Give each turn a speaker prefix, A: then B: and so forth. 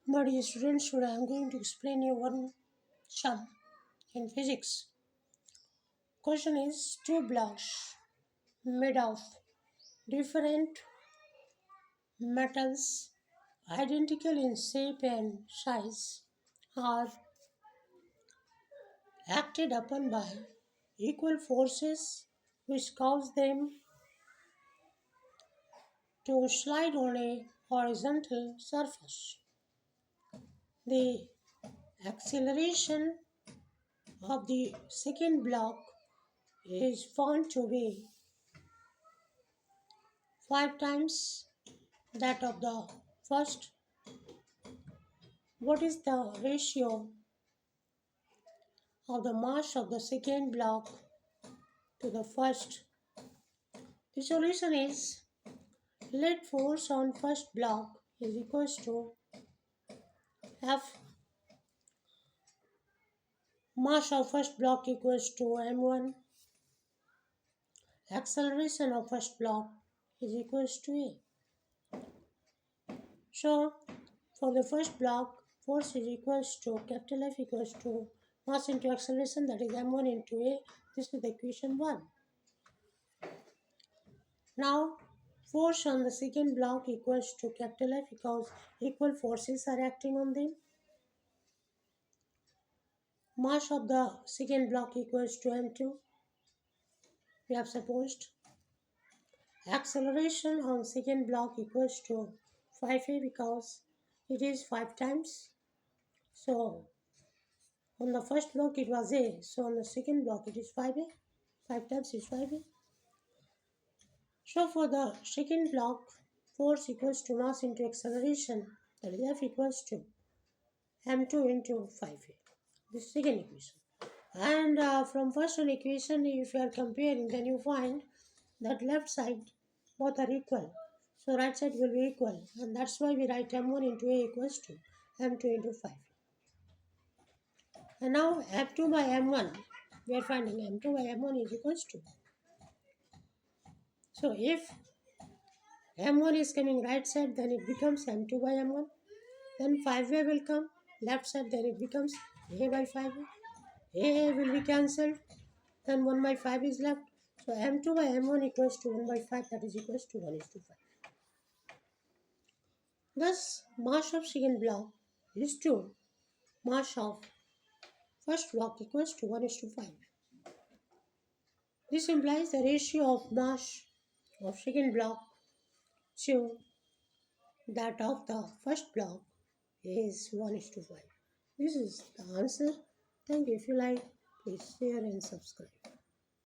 A: But dear students, today I am going to explain you one sum in physics. Question is two blocks made of different metals identical in shape and size are acted upon by equal forces which cause them to slide on a horizontal surface. The acceleration of the second block is found to be 5 times that of the first. What is the ratio of the mass of the second block to the first? The solution is let force on first block is equals to F mass of first block equals to m1, acceleration of first block is equals to A. So for the first block, force is equals to capital F equals to mass into acceleration, that is m1 into A. This is the equation 1. Now force on the second block equals to capital F because equal forces are acting on them. Mass of the second block equals to m2. We have supposed acceleration on second block equals to 5a because it is 5 times. So on the first block it was a, so on the second block it is 5a. 5 times is 5a. So for the second block, force equals to mass into acceleration, that is F equals to m2 into 5a. This is second equation. And from first one equation, if you are comparing, then you find that left side both are equal. So right side will be equal, and that's why we write m1 into a equals to m2 into 5. And now m2 by m1, we are finding m2 by m1 is equals to. So if m1 is coming right side, then it becomes m2 by m1. Then 5a will come left side, then it becomes a by 5a. A will be cancelled, then 1 by 5 is left. So m2 by m1 equals to 1 by 5, that is equals to 1 is to 5. Thus, mass of second block is 2. Mass of first block equals to 1 is to 5. This implies the ratio of mass of second block to that of the first block is 1 is to 5. This is the answer. Thank you. If you like, please share and subscribe.